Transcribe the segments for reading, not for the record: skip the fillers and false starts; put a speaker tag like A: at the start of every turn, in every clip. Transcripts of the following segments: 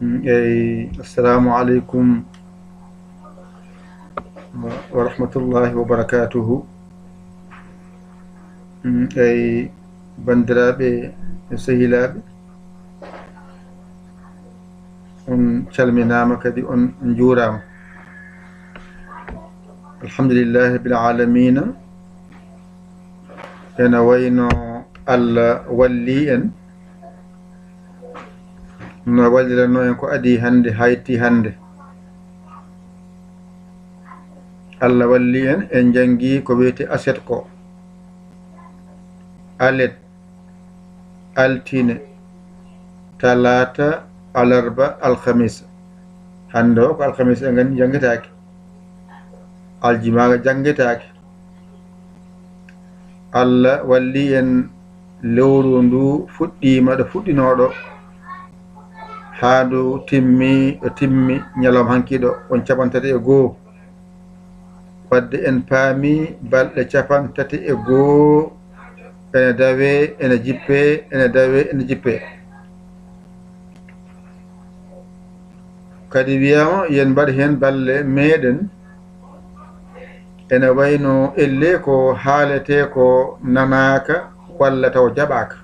A: السلام عليكم ورحمة الله وبركاته. بندرابي سهيلابي on calminama kadi on juurama. Alhamdulillahi bil alamina. Ena wayno Allah walli en no wallirano en ko adi hande hayti hande. Allah walli en jangi ko wiyete aset ko alet altine talata alarba alkhamis. Hande o ko alkhamis en gandi jangitaki, aljimaga jangitaki. Allah walli en lewru ndu fuɗɗima ɗo fuɗɗinoɗo haa ndu timmi ñalawm hankiɗo on capantati e goo. Wadde en paami balɗe capantati e goo ene dawe ene jippe ene dawe ene jippe. Kadi wiyama yen mbaɗi hen balle meɗen ene wayno elle ko haalete ko nanaka walla taw jaɓaka.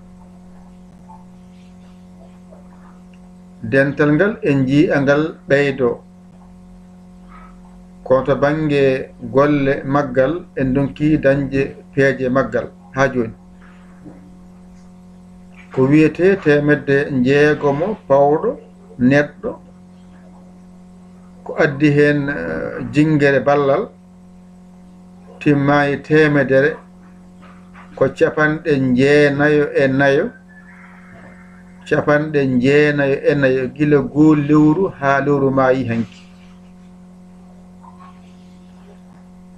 A: Dental ngal en jii'a ngal ɓeydo ko to bange golle maggal en donki dañde peeje maggal ha joni. Ko wiyete temedde jeegomo pawɗo neɗɗo ko addi hen jingere ballal timmayi temedere ko capanɗe jeenayo e nayo capanɗe jeenayo e nayo gila goo lewru ha lewru maayi hanki.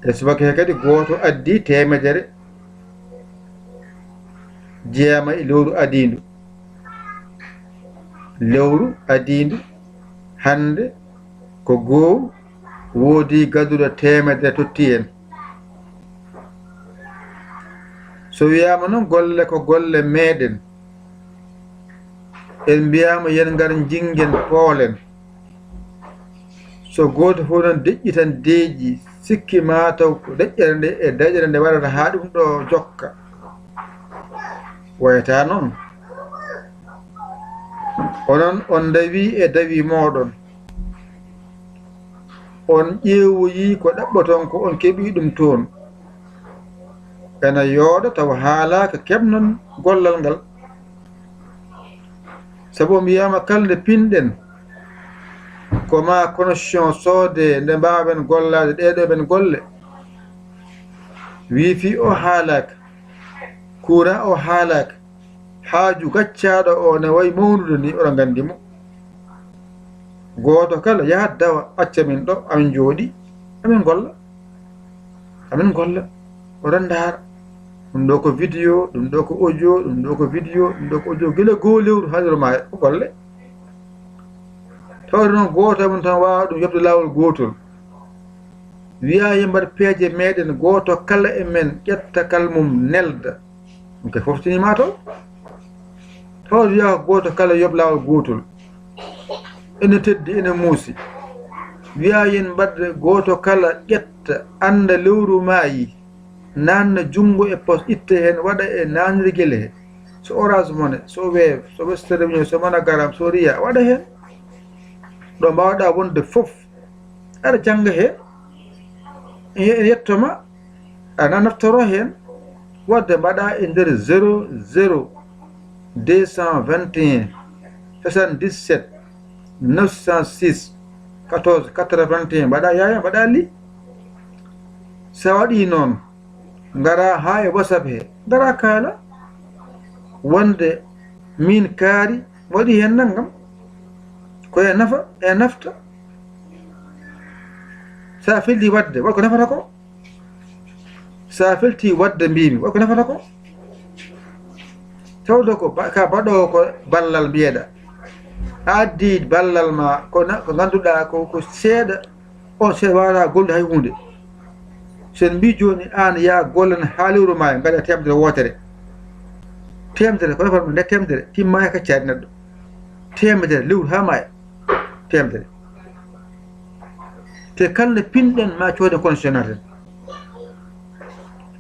A: E subaka he kadi goto addi temedere jeema e lewru adindu. Lewru adindu hande ko goo woodi gaduɗo temedere totti en. So wiyama noon golle ko golle meɗen en mbiyama yen ngar jingen poolen. So goto fof noon deƴƴitan deeƴi sikki mataw ko deƴƴere nde e daƴere nde waɗata ha ɗum ɗo jokka. Wayata noon onon on dawi e dawi moɗon on ƴeewoyi ko ɗaɓɓaton ko on keeɓi ɗum toon ena yooɗa taw haalaka keɓnon gollal ngal. Sabu mbiyama kalde pinɗen ko ma connexion soode nde mbawen gollade ɗeɗo ɓen golle. Wifi o haalaka, courant o haalaka, haaju gaccaɗo o ne wayi mawnude ni oɗo gandimo. Goto kala yahat dawa acca min ɗo amin jooɗi amin golla oɗon ndaara. Ɗum ɗo ko vidéo, ɗum ɗo ko audio, ɗum ɗo ko vidéo, ɗum ɗo ko audio gila goo lewru ha nder ma ko golle. Tawde noon goto mum tan wawa ɗum yobde lawol gotol. Wiya yimɓat peeje meɗen goto kala e men ƴetta kalmum nelda ɗum kay foftinima to. Tawde wiya ko goto kala yob lawol gotol ene teddi ene muusi. Wiya yen mbadde goto kala ƴetta anda lewru maayi nanna jungo e pos itte hen waɗa e nanirguel he. So Orange Money, so Wave, so Western Union, so MoneyGram, so Ria waɗa hen ɗo mbawɗa wonde fof aɗa jangga hen yettoma ana naftoro hen wadde mbaɗa e nder 00 221 77 906 14 81 mbaɗa yaya mbaɗa li. Sa waɗi noon ngara ha e WhatsApp he ngara kaala wonde min kaari waɗi hen naggam koye nafa e nafta. Sa felti wadde waɗa ko nafata ko, sa felti wadde mbimi waɗa ko nafata ko. Tawde ko ka baɗowo ko ballal mbiyeɗa a addi ballal ma ko ganduɗa ko seeɗa on seeɗa wawata golde hay hunde. Sen mbi joni an ya gollan ha lewru ma mbaɗa temedere wotere. Temedere ko nafata nde temedere timma e kaccade neɗɗo. Temedere lewru ha maya temedere te kalne pinɗen ma coode constitutionnel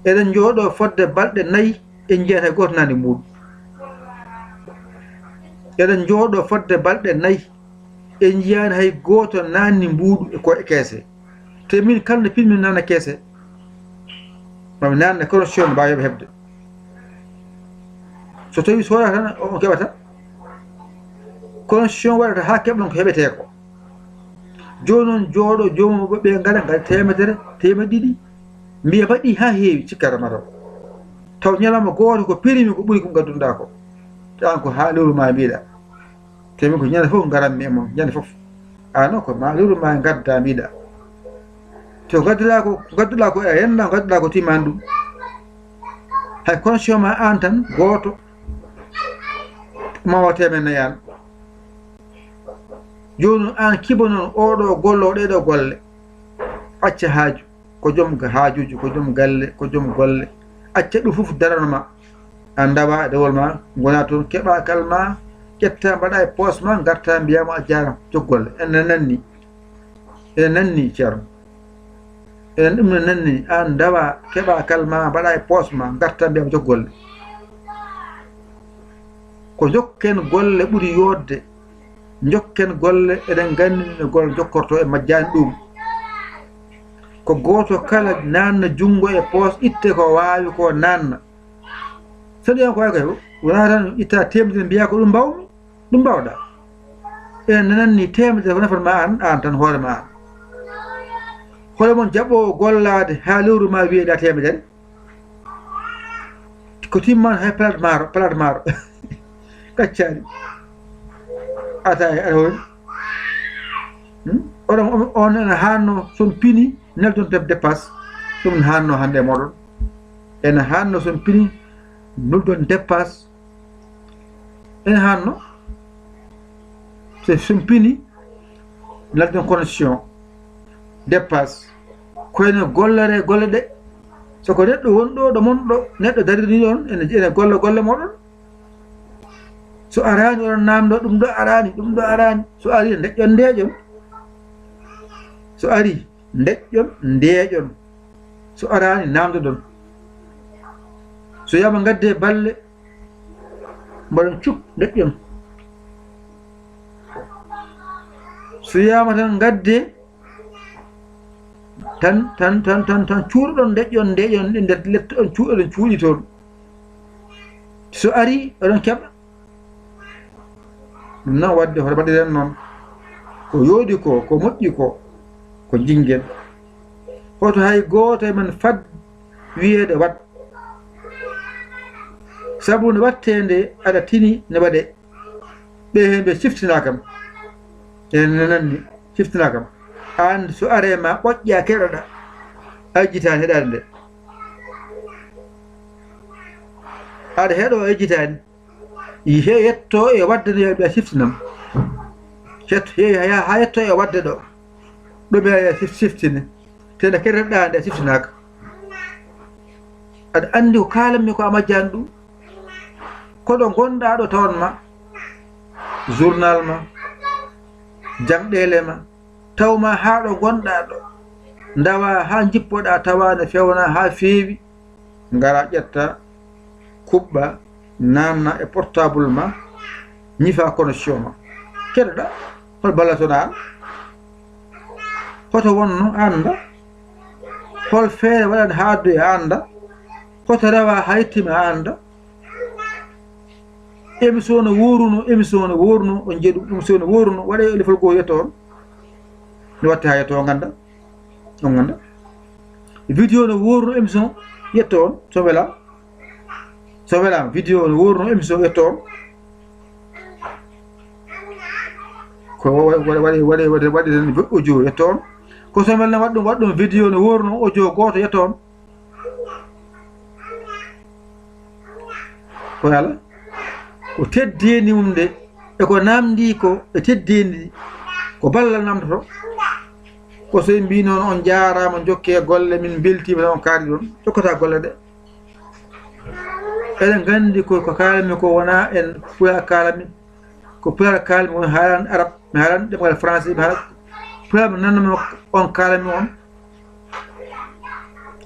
A: eɗen jooɗo fodde balɗe 4 en jeyata goto nani mbuɗu eɗen jooɗo fodde balɗe 4 en jiyani hay goto nanni mbuɗu e ko e keese te min kalne pinmi nana keese mami nanne constitution mbawi yoɓe hebde so tawi soora tan on keɓata constitution waɗata ha keɓɗon ko heɓete ko joni noon jooɗo jomum ɓe gara ngal temedere temedde 2 mbiya baɗi ha heewi cikkata mataw taw ñalawma goto ko perimi ko ɓuuri ko gaddunɗa ko an ko ha lewru ma mbiɗa temi ko ñande fof garanmi e moon ñande fof non ko ma lewru ma gadda mbiɗa to gadduɗa ko e yenda gadduɗa ko timani ɗum hay constitution ma an tan goto mawa temen nayano joni an kiba noon oɗo golle o ɗeɗo golle acca haaju ko joom haajuji ko joom galle ko joom golle acca ɗum fof daranoma an dawa dewol ma gona toon keɓa kalma ƴetta mbaɗa e poos ma garta mbiyama a jaram joggolle enen nanni ceerno enen ɗum ne nanni an dawa keɓa kalma mbaɗa e poos ma garta mbiyama joggolle ko jokken golle ɓuuri yodde jokken golle eɗen gandini golle jokkorto e majjani ɗum ko goto kala nanna jungo e poos itte ko wawi ko nanna saɗi en ko way koy wona tan itta temedere mbiya ko ɗum mbawmi ɗum mbawɗa enen nanni temedere ko nafat ma an tan hoore ma an hoore moon jaɓo gollade ha lewru ma wiyeɗa temedere ko timmani hay plate maaro kaccari ata e aɗa hooni on ene hanno son pini neldon deb dépasse ɗum ne hanno hande e moɗon ene hanno son pini noddon dépasse ene hanno son pini neldon condition dépasse koyne gollere golle ɗe soko neɗɗo wonɗo ɗo monɗo neɗɗo darini ɗon ene golle moɗon so arani oɗon namdo ɗum ɗo arani so ari deƴƴon ndeeƴon so ari deƴƴon ndeeƴon so arani namdo ɗon so yama gadde balle mbaɗon cuk deƴƴon so yama tan gadde tan cuuɗoɗon deƴƴon ndeeƴon ɗi nder letto on cuuɗoɗon cuuɗi toon so ari oɗon keɓa ɗum noon wadde hoto mbaɗiren noon ko yooɗi ko moƴƴi ko jingen hoto hay goto e men fad wiyeede wat sabu nde watte nde aɗa tini ne waɗe ɓe hen ɓe ciftina kam ene nanni ciftina kam an so are ma ɓoƴƴa keɗoɗa ajjitani heɗade nde aɗa heeɗo ajjitani he yetto e wadde no ɓe siftinam ha yetto e wadde ɗo ɓe siftine te nde keɗoɗa nde siftinaka aɗa andi ko kalanmi ko a majjani ɗum koɗo gonɗa ɗo tawanma journal ma jangɗele ma tawma ha ɗo gonɗa ɗo dawa ha jippoɗa tawane fewna ha feewi gara ƴetta kuɓɓa nanna e portable ma ñifa connexion ma keɗoɗa hol ballatona an hoto wonno anda hol feere waɗani ha addu e anda hoto rewa ha yettima anda émission no woruno on jeeɗu émission no woruno waɗe e lefol goo yetto on ne watte ha yetto o ganda on ganda vidéo no woruno émission yetto on so welama vidéo no woruno émission yetto on ko waɗi tan audio yetto on ko so welna waɗɗum vidéo no woruno audio goto yetto on ko ala ko teddeni mum nde eko namdi ko e teddeni ko ballal namdoto ko so mbi noon on jarama jokke golle min beltima tan on kaari ɗon jokkata golle ɗe eɗen gandi ko kalami ko wona en fuya kalami ko pulaar kalmi on haalan arab mi haalan ɗemgal français mi haala pulaar mi nannomi on kalami on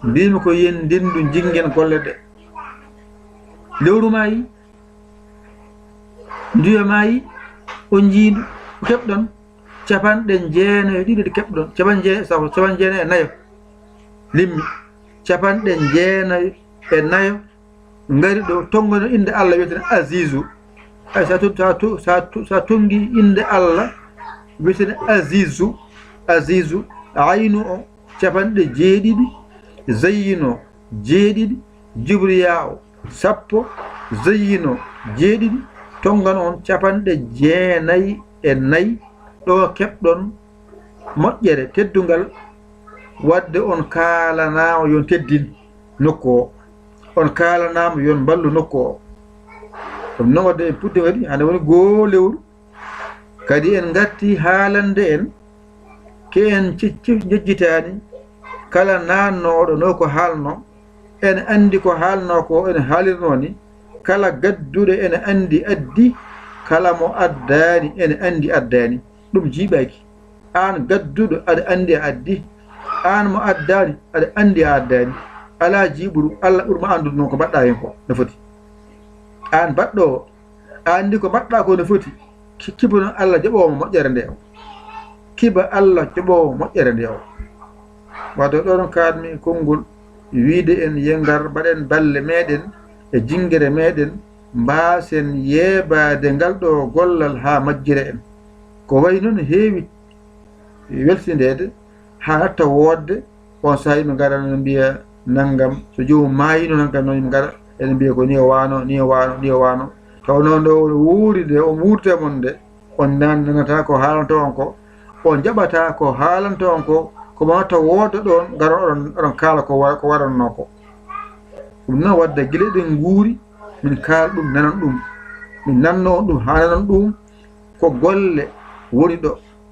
A: mbimi ko yen ndendu jingen golle ɗe lewru ma yi nduya ma yi on jiindu ko keɓɗon capanɗe jeenayo ɗiɗi ɗe keɓɗon capan jeenayo e nayo limmi capanɗe jeenayo e nayo ngari ɗo tongono inde Allah wiyetene Azizu ay sa tongi inde Allah wiyetene Azizu aynu o capanɗe jeeɗiɗi zayyino jeeɗiɗi jibriya o 10 zayyino jeeɗiɗi tongano on capanɗe jeenayi e nayi ɗo keɓɗon moƴƴere teddungal wadde on kaalanama yon teddin nokku o on kaalanama yon ballu nokku o ɗum noon wadde en puɗɗi kadi hande woni goo lewru kadi en garti haalande en ke en jejjitani kala nannoɗo no ko haalno ene andi ko haalno ko ene haalirno ni kala gadduɗo ene andi addi kala mo addani ene andi addani ɗum jiiɓaki an gadduɗo aɗa andi a addi an mo addani aɗa andi a addani ala jiiɓuru Allah ɓurma andude noon ko mbaɗɗa hen ko no foti an mbaɗɗo o a andi ko mbaɗɗa ko no foti kiba noon Allah joɓowo moƴƴere nde o kiba Allah joɓowo moƴƴere nde o wadde ɗon kadmi konngol wiide en yengar mbaɗen balle meɗen e jingere meɗen mbasen yeebade ngal ɗo gollal ha majjire en ko wayi noon heewi weltindede ha hatta wodde on saaha yimɓe gara no mbiya naggam so jomum mayino naggam noon yimɓe gara ene mbiya ko ni o wano taw noon ɗo wuuri nde on wuurtemon nde on nanata ko haalanto on ko on jaɓata ko haalanto on ko mata wooda ɗon gara oɗon kaala ko waɗanno ko ɗum noon wadde guila ɗen guuri min kaala ɗum nanan ɗum min nanno on ɗum ha nanan ɗum ko golle woni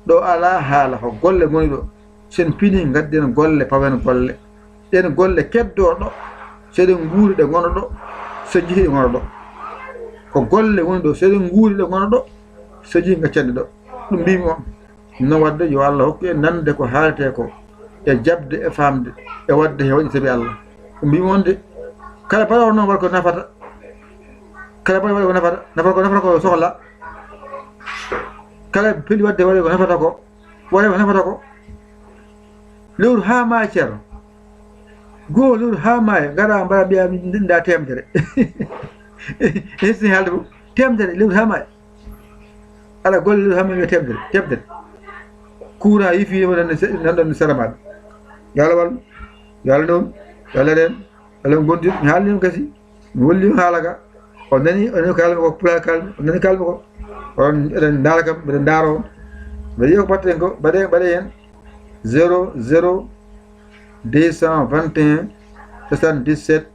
A: ɗo ala haala ko golle woni ɗo sen pini gadden golle pawen golle ɗen golle keddo ɗo seɗen guuri ɗe gono ɗo so jihi ɗe gono ɗo ko golle woni ɗo seɗen guuri ɗe gono ɗo so jihi gaccande ɗo ɗum mbimi on no wadde yo Allah hokku en nande ko haalete ko e jabde e famde e wadde he waɗi sabi Allah ko mbimi on de kala baɗo noon waɗa ko nafata kala baɗo waɗa ko nafata ko sohla kala peli wadde waɗa ko nafata ko waɗa ko nafata ko lewru ha ma ceerno goo lewru ha maayo gara mbaɗa mbiya nda temedere hesni haalde fof temedere lewru ha maayo ala golle lewru ha maayo temedere courant yifima nanɗon saramaɗo yo Allah wallu yo Allah noon yo Allah ɗen Allah gondir mi haalni ɗum gasi mi wollima haala ka o nani kalmi ko pulaar kalmi o nani kalmi ko on eɗen daara kam mbiɗen daaro on mbiɗa yiya ko batten ko mbaɗe hen 00 221 77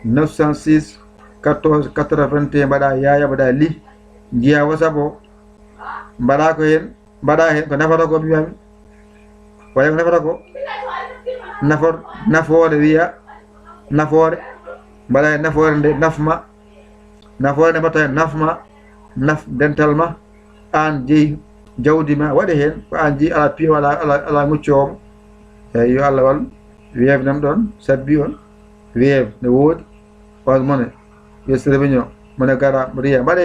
A: 906 14 81 mbaɗa yaya mbaɗa li jiya WhatsApp o mbaɗa ko hen mbaɗa hen ko nafata ko mbiyami waɗa ko nafata ko nafoore wiya nafoore mbaɗa hen nafoore nde nafma nafoore nde mbatta hen nafma naf dental ma an jeeyi jawdi ma waɗe hen ko an jeeyi ala piyo ala muccowomo eyyi yo Allah wallu weev nan ɗon sabbi on weev ne woodi on mone yestere beño mone gara riya mbaɗe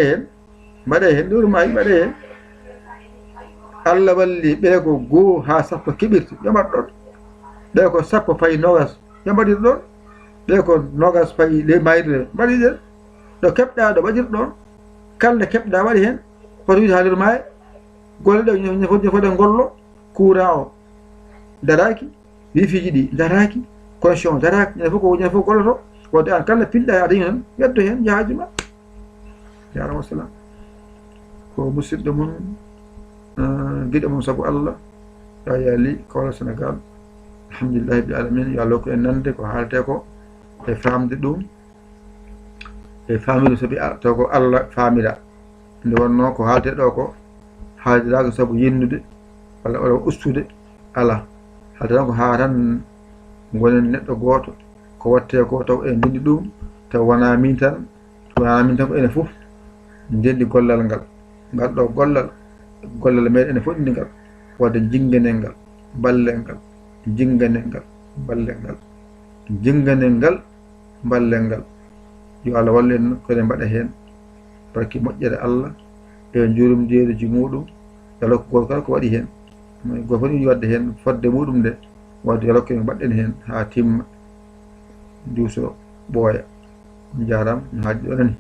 A: hen lewru mayi mbaɗe hen Allah walli ɓe ko goo ha sappo keɓirti yomat ɗon ɓe ko sappo fayi nogas yo mbaɗir ɗon ɓe ko nogas fayi le mayre mbaɗiɗen ɗo keɓɗa ɗo waɗir ɗon kalde keɓɗa waɗi hen hoto wiide ha nder maayo golle ɗe ñofoɗen gollo courant o daraki wifi ji ɗi daraki connexion daraki ñande fof golloto wadde an kala pinɗa aɗa yiɗi tan weddo hen jaaji ma jarama wassalam ko musidɗo mon giɗo mum saabu Allah yo yaali kawla Sénégal alhamdulillahi bil alamin yo Allah ko en nande ko haalte ko e famde ɗum e famire saabi taw ko Allah famira nde wonno ko haalte ɗo ko haaldiraka saabu yinnude walla ustude ala haalde tan ko ha tan gonen neɗɗo goto ko watte ko taw en ndendi ɗum taw wona min tan ko ene fof ndendi gollal ngal ngal ɗo gollal meɗen e foɗɗi ngal wadde jinganel ngal ballel ngal jinganel ngal ballel ngal jinganel ngal ballel ngal yo Allah wallu en koɗen mbaɗa heen barki moƴƴere Allah e jurumjeeruji muɗum e lokko goto kala ko waɗi heen goto fof ɗum wadde heen fodde muɗum nde wadde yo lokko en mbaɗɗen heen ha timma diwso ɓooya jarama no haaji ɗo nani